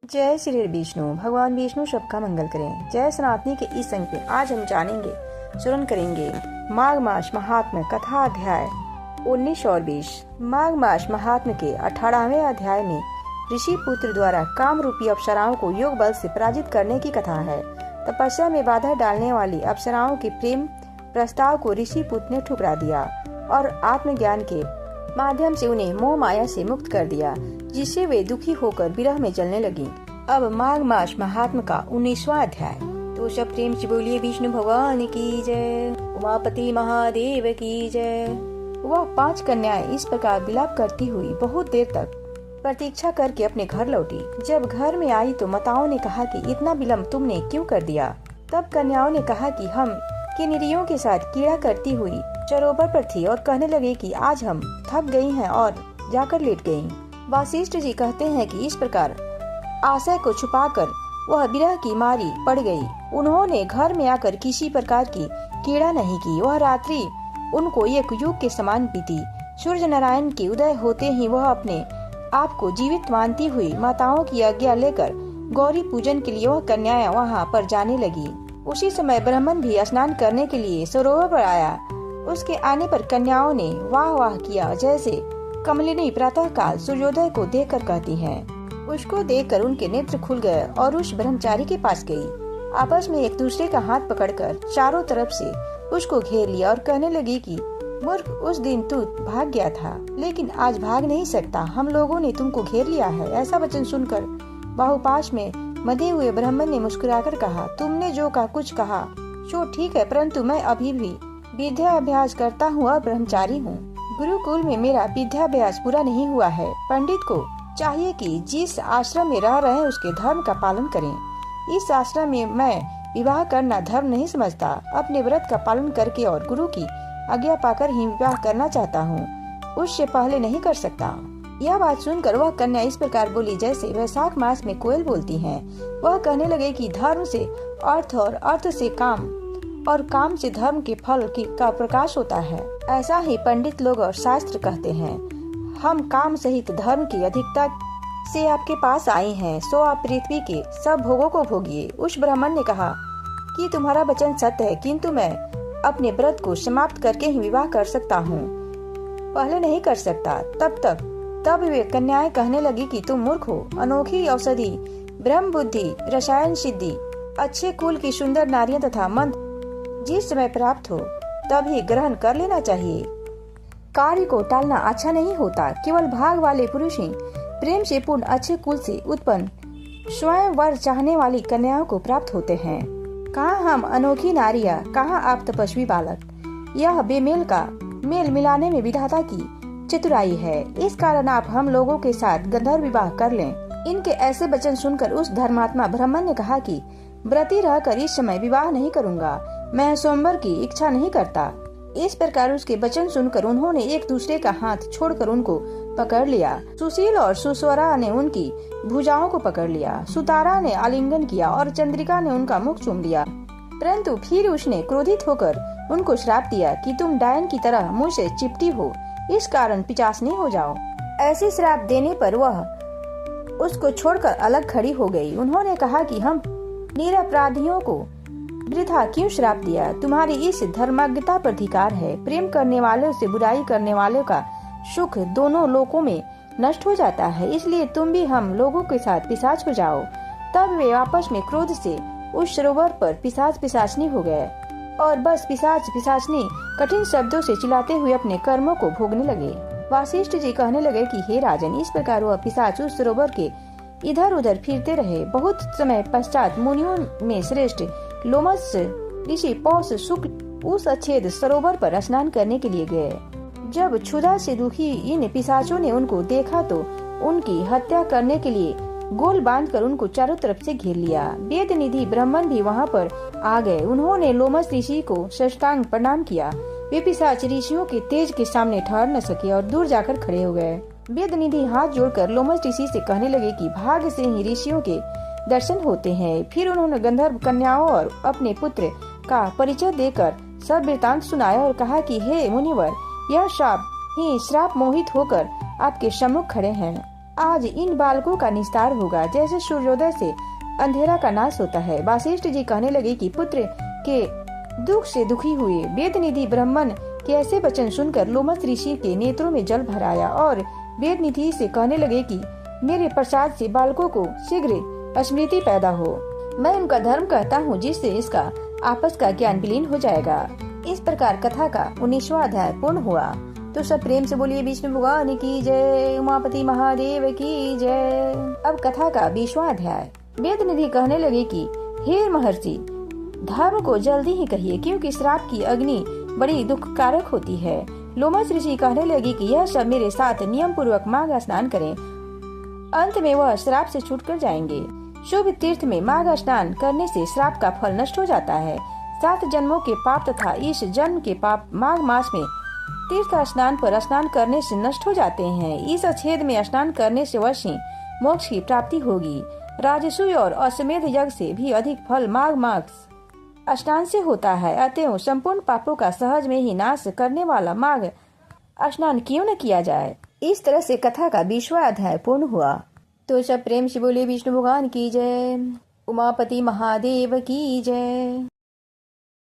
जय श्री विष्णु। भगवान विष्णु सबका मंगल करें। जय सनातनी के इस अंक में आज हम जानेंगे, श्रवण करेंगे माघ मास महात्म्य कथा अध्याय 19 और 20। माघ मास महात्म्य के 18वें अध्याय में ऋषि पुत्र द्वारा काम रूपी अप्सराओं को योग बल से पराजित करने की कथा है। तपस्या में बाधा डालने वाली अप्सराओं के प्रेम प्रस्ताव को ऋषि पुत्र ने ठुकरा दिया और आत्मज्ञान के माध्यम से उन्हें मोह माया से मुक्त कर दिया, जिससे वे दुखी होकर विरह में जलने लगी। अब माघ मास महात्म्य का 19वां अध्याय। तो सब प्रेम से बोलिए विष्णु भगवान की जय, उमापति महादेव की जय। वह 5 कन्याएं इस प्रकार विलाप करती हुई बहुत देर तक प्रतीक्षा करके अपने घर लौटी। जब घर में आई तो माताओं ने कहा कि इतना विलम्ब तुमने क्यों कर दिया। तब कन्याओं ने कहा कि हम किन्नरियों के साथ कीड़ा करती हुई सरोवर पर थी और कहने लगे कि आज हम थक गई हैं और जाकर लेट गईं। वशिष्ठ जी कहते हैं कि इस प्रकार आशय को छुपाकर वह विरह की मारी पड़ गई। उन्होंने घर में आकर किसी प्रकार की कीड़ा नहीं की। वह रात्रि उनको एक युग के समान बीती। सूर्य नारायण के उदय होते ही वह अपने आप को जीवित मानती हुई माताओं की आज्ञा लेकर गौरी पूजन के लिए वह कन्याएं वहां पर जाने लगी। उसी समय ब्राह्मण भी स्नान करने के लिए सरोवर पर आया। उसके आने पर कन्याओं ने वाह वाह किया, जैसे कमलिनी प्रातः काल सूर्योदय को देखकर कहती हैं। उसको देखकर उनके नेत्र खुल गए और उस ब्रह्मचारी के पास गई। आपस में एक दूसरे का हाथ पकड़कर चारों तरफ से उसको घेर लिया और कहने लगी कि मूर्ख, उस दिन तू भाग गया था लेकिन आज भाग नहीं सकता। हम लोगों ने तुमको घेर लिया है। ऐसा वचन सुनकर बाहुपाश में मधे हुए ब्राह्मण ने मुस्कुराकर कहा, तुमने जो कहा कुछ कहा सो ठीक है, परंतु मैं अभी भी विद्याभ्यास करता हूँ और ब्रह्मचारी हूँ। गुरुकुल में मेरा विद्याभ्यास पूरा नहीं हुआ है। पंडित को चाहिए कि जिस आश्रम में रह रहे हैं उसके धर्म का पालन करें। इस आश्रम में मैं विवाह करना धर्म नहीं समझता। अपने व्रत का पालन करके और गुरु की आज्ञा पाकर ही विवाह करना चाहता हूँ, उससे पहले नहीं कर सकता। यह बात सुनकर वह कन्या इस प्रकार बोली जैसे वैशाख मास में कोयल बोलती है। वह कहने लगे कि धर्म से अर्थ और अर्थ से काम और काम से धर्म के फल का प्रकाश होता है। ऐसा ही पंडित लोग और शास्त्र कहते हैं। हम काम सहित धर्म की अधिकता से आपके पास आए हैं, सो आप पृथ्वी के सब भोगों को भोगिए। उस ब्राह्मण ने कहा कि तुम्हारा वचन सत्य है, किंतु मैं अपने व्रत को समाप्त करके ही विवाह कर सकता हूँ, पहले नहीं कर सकता। तब वे कन्याएं कहने लगी कि तुम मूर्ख हो। अनोखी औषधि, ब्रह्म बुद्धि, रसायन सिद्धि, अच्छे कुल की सुंदर नारियां तथा मंत्र जिस समय प्राप्त हो तभी ग्रहण कर लेना चाहिए। कार्य को टालना अच्छा नहीं होता। केवल भाग वाले पुरुष ही प्रेम से पूर्ण अच्छे कुल से उत्पन्न स्वयं वर चाहने वाली कन्याओं को प्राप्त होते हैं। कहाँ हम अनोखी नारियां, कहाँ आप तपस्वी बालक। यह बेमेल का मेल मिलाने में विधाता की चतुराई है। इस कारण आप हम लोगों के साथ गंधर्व विवाह कर लें। इनके ऐसे वचन सुनकर उस धर्मात्मा ब्राह्मण ने कहा कि व्रती रहकर इस समय विवाह नहीं करूंगा, मैं स्वयंवर की इच्छा नहीं करता। इस प्रकार उसके वचन सुनकर उन्होंने एक दूसरे का हाथ छोड़कर उनको पकड़ लिया। सुशील और सुस्वरा ने उनकी भुजाओं को पकड़ लिया। सुतारा ने आलिंगन किया और चंद्रिका ने उनका मुख चूम लिया। परंतु फिर उसने क्रोधित होकर उनको श्राप दिया कि तुम डायन की तरह मुँह से चिपटी हो, इस कारण पिचासनी हो जाओ। ऐसे श्राप देने पर वह उसको छोड़कर अलग खड़ी हो गई। उन्होंने कहा कि हम निरपराधियों को वृथा क्यों श्राप दिया। तुम्हारी इस धर्माज्ञता पर धिक्कार है। प्रेम करने वालों से बुराई करने वालों का सुख दोनों लोकों में नष्ट हो जाता है, इसलिए तुम भी हम लोगों के साथ पिशाच हो जाओ। तब वे आपस में क्रोध से उस सरोवर पर पिशाच पिशाचनी हो गए और बस पिशाच पिशाचनी कठिन शब्दों से चिल्लाते हुए अपने कर्मों को भोगने लगे। वशिष्ठ जी कहने लगे कि हे राजन, इस प्रकार वह पिशाच उस सरोवर के इधर उधर फिरते रहे। बहुत समय पश्चात मुनियों में श्रेष्ठ लोमस ऋषि पौष शुक्ल उस अच्छेद सरोवर पर स्नान करने के लिए गए। जब क्षुधा से दुखी इन पिशाचों ने उनको देखा तो उनकी हत्या करने के लिए गोल बांधकर उनको चारों तरफ से घेर लिया। वेद निधि ब्राह्मण भी वहां पर आ गए। उन्होंने लोमस ऋषि को साष्टांग प्रणाम किया। वे पिशाच ऋषियों के तेज के सामने ठहर न सके और दूर जाकर खड़े हो गए। वेद निधि हाथ जोड़कर लोमस ऋषि से कहने लगे कि भाग्य से ही ऋषियों के दर्शन होते हैं। फिर उन्होंने गंधर्व कन्याओं और अपने पुत्र का परिचय देकर सब वृतांत सुनाया और कहा कि हे मुनिवर, यह श्राप मोहित होकर आपके सम्मुख खड़े हैं। आज इन बालकों का निस्तार होगा, जैसे सूर्योदय से अंधेरा का नाश होता है। वासिष्ठ जी कहने लगे कि पुत्र के दुख से दुखी हुए वेदनिधि ब्राह्मण के ऐसे वचन सुनकर लोमस ऋषि के नेत्रों में जल भर आया और वेदनिधि से कहने लगे कि मेरे प्रसाद से बालकों को शीघ्र स्मृति पैदा हो। मैं उनका धर्म कहता हूँ, जिससे इसका आपस का ज्ञान विलीन हो जाएगा। इस प्रकार कथा का 19वां अध्याय पूर्ण हुआ। तो सब प्रेम से बोलिए विष्णु भगवान की जय, उमापति महादेव की जय। अब कथा का 20वां अध्याय। वेदनिधि कहने लगे कि हे महर्षि, धर्म को जल्दी ही कहिए, क्योंकि श्राप की अग्नि बड़ी दुखकारक होती है। लोमस ऋषि कहने लगी कि यह सब मेरे साथ नियम पूर्वक माघ स्नान करें, अंत में वह श्राप से छूटकर जाएंगे। शुभ तीर्थ में माघ स्नान करने से श्राप का फल नष्ट हो जाता है। 7 जन्मों के पाप तथा इस जन्म के पाप माघ मास में तीर्थ स्नान पर स्नान करने से नष्ट हो जाते हैं। इस अछेद में स्नान करने से अवश्य मोक्ष की प्राप्ति होगी। राजसूय और अश्वमेध यज्ञ से भी अधिक फल माघ मास स्नान से होता है। अतएव संपूर्ण पापों का सहज में ही नाश करने वाला माघ स्नान क्यों न किया जाए। इस तरह से कथा का 20वां अध्याय पूर्ण हुआ। तो सब प्रेम से बोले विष्णु भगवान की जय, उमापति महादेव की जय।